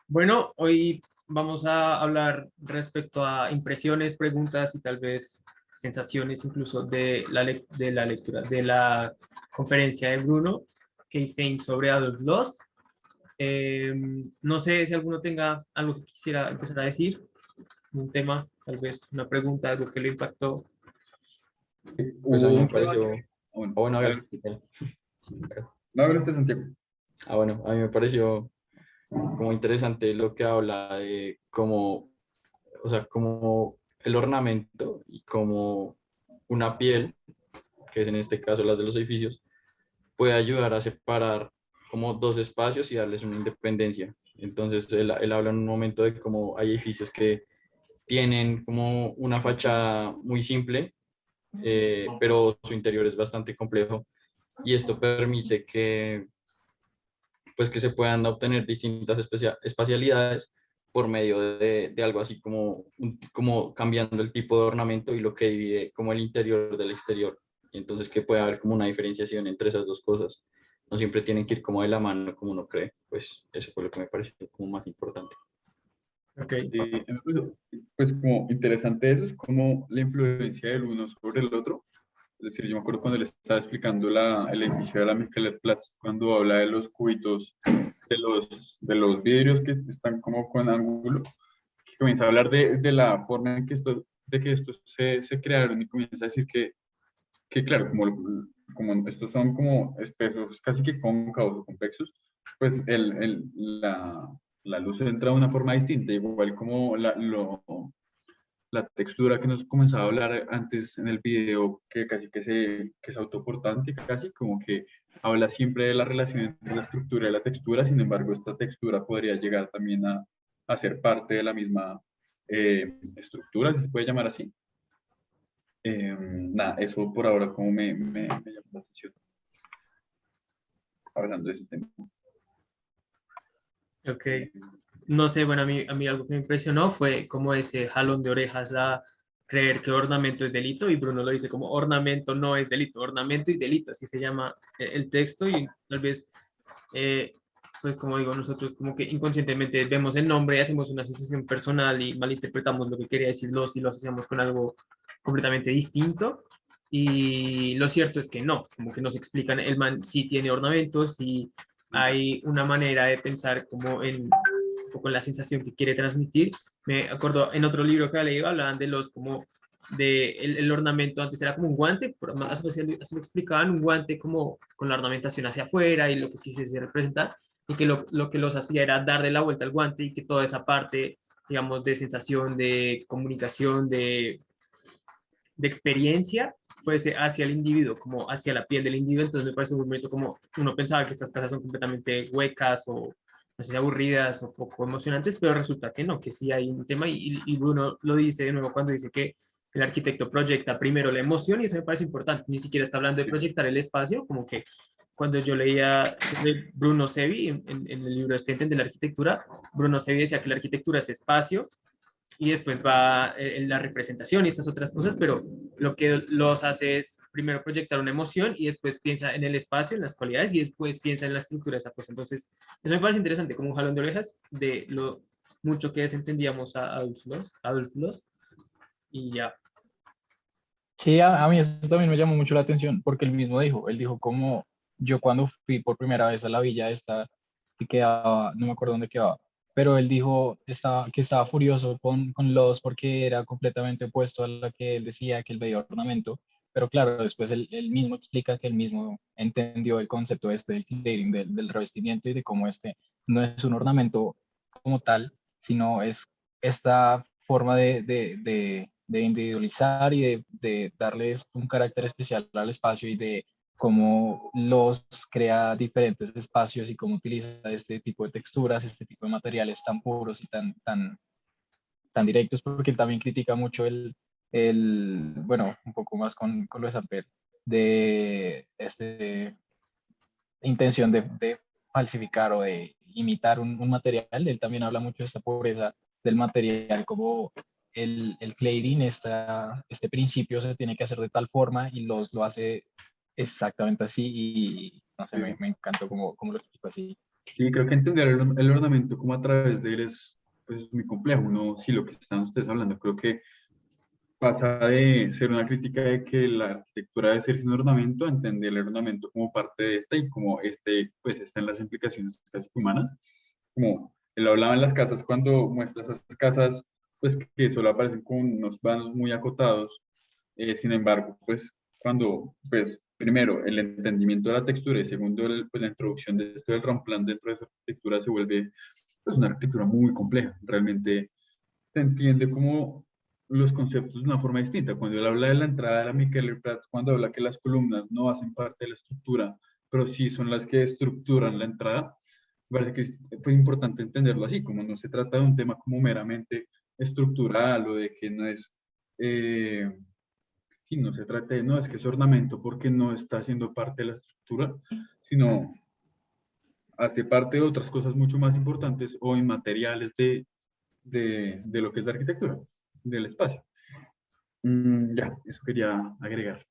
Bueno, hoy vamos a hablar respecto a impresiones, preguntas y tal vez sensaciones incluso de la lectura, de la conferencia de Bruno Keisein sobre Adolf Loss. No sé si alguno tenga algo que quisiera empezar a decir, un tema, tal vez una pregunta, algo que le impactó. Pues a Hubo mí me un tema pareció, que, bueno, bueno, dale, ¿qué tal? Sí, claro. no hable usted, Santiago. Bueno, a mí me pareció como interesante lo que habla de cómo, o sea, como el ornamento y como una piel, que es en este caso las de los edificios, puede ayudar a separar como dos espacios y darles una independencia. Entonces, él habla en un momento de cómo hay edificios que tienen como una fachada muy simple, pero su interior es bastante complejo y esto permite que, pues, que se puedan obtener distintas espacialidades por medio de algo así como, como cambiando el tipo de ornamento y lo que divide como el interior del exterior. Y entonces que puede haber como una diferenciación entre esas dos cosas. No siempre tienen que ir como de la mano como uno cree. Pues eso fue lo que me pareció como más importante. Ok, Me pareció, pues como interesante eso, es como la influencia del uno sobre el otro. Es decir, yo me acuerdo cuando le estaba explicando el edificio de la Micheletplatz, cuando habla de los cubitos, de los vidrios que están como con ángulo, que comienza a hablar de la forma en que estos se crearon y comienza a decir que claro, como estos son como espesos, casi que cóncavos o convexos, pues la luz entra de una forma distinta, igual como la textura que nos comenzaba a hablar antes en el video, que casi que es autoportante, casi como que habla siempre de la relación entre la estructura y la textura. Sin embargo, esta textura podría llegar también a ser parte de la misma estructura, si se puede llamar así. Nada, eso por ahora como me llamó la atención hablando de ese tema. ok. Eh, No sé, bueno, a mí algo que me impresionó fue como ese jalón de orejas a creer que ornamento es delito y Bruno lo dice como ornamento no es delito, ornamento y delito, así se llama el texto y tal vez, eh, pues como digo, nosotros como que inconscientemente vemos el nombre, hacemos una asociación personal y malinterpretamos lo que quería decir los y lo asociamos con algo completamente distinto. Y lo cierto es que no, como que nos explican, el man sí tiene ornamentos y hay una manera de pensar como en un poco la sensación que quiere transmitir. Me acuerdo en otro libro que había leído, hablaban de los como de el ornamento antes era como un guante, pero más así lo explicaban, un guante como con la ornamentación hacia afuera y lo que quisiese representar, y que lo que los hacía era darle la vuelta al guante y que toda esa parte, digamos, de sensación, de comunicación, de experiencia, fuese hacia el individuo, como hacia la piel del individuo. Entonces me parece un momento como uno pensaba que estas casas son completamente huecas o no sé, aburridas o poco emocionantes, pero resulta que no, que sí hay un tema y Bruno lo dice de nuevo cuando dice que el arquitecto proyecta primero la emoción y eso me parece importante, ni siquiera está hablando de proyectar el espacio, como que cuando yo leía de Bruno Sevi en el libro Estenten de la arquitectura, Bruno Sevi decía que la arquitectura es espacio y después va en la representación y estas otras cosas, pero lo que los hace es primero proyectar una emoción y después piensa en el espacio, en las cualidades y después piensa en la estructura de esa cosa. Entonces, eso me parece interesante, como un jalón de orejas de lo mucho que desentendíamos a Adolf Loss y ya. Sí, a mí eso también me llamó mucho la atención, porque él dijo como yo cuando fui por primera vez a la villa esta, que quedaba, no me acuerdo dónde quedaba, pero él dijo que estaba furioso con Los porque era completamente opuesto a lo que él decía que él veía ornamento, pero claro, después él mismo explica que él mismo entendió el concepto este del clearing, del revestimiento y de cómo este no es un ornamento como tal, sino es esta forma de individualizar y de darles un carácter especial al espacio y de cómo los crea diferentes espacios y cómo utiliza este tipo de texturas, este tipo de materiales tan puros y tan directos, porque él también critica mucho bueno, un poco más con lo de Samper, de este intención de falsificar o de imitar un material. Él también habla mucho de esta pobreza del material, como el cladding, este principio se tiene que hacer de tal forma y lo hace exactamente así y no sé, me encantó como lo explico así. Sí, creo que entender el ornamento como a través de él es pues, muy complejo. Uno, sí, lo que están ustedes hablando, creo que pasa de ser una crítica de que la arquitectura debe ser sin ornamento a entender el ornamento como parte de esta y como este, pues está en las implicaciones casi humanas. Como él hablaba en las casas cuando muestra esas casas, pues que solo aparecen con unos vanos muy acotados. Sin embargo, pues cuando, pues primero, el entendimiento de la textura y segundo, pues, la introducción de esto del romplan dentro de esa arquitectura se vuelve pues una arquitectura muy compleja. Realmente se entiende como los conceptos de una forma distinta. Cuando él habla de la entrada de la Michelet-Prats, cuando habla que las columnas no hacen parte de la estructura, pero sí son las que estructuran la entrada, me parece que es pues, importante entenderlo así, como no se trata de un tema como meramente estructural o de que no es, sí, no se trata de, no, es que es ornamento porque no está haciendo parte de la estructura, sino hace parte de otras cosas mucho más importantes o inmateriales de lo que es la arquitectura, del espacio. Ya, eso quería agregar.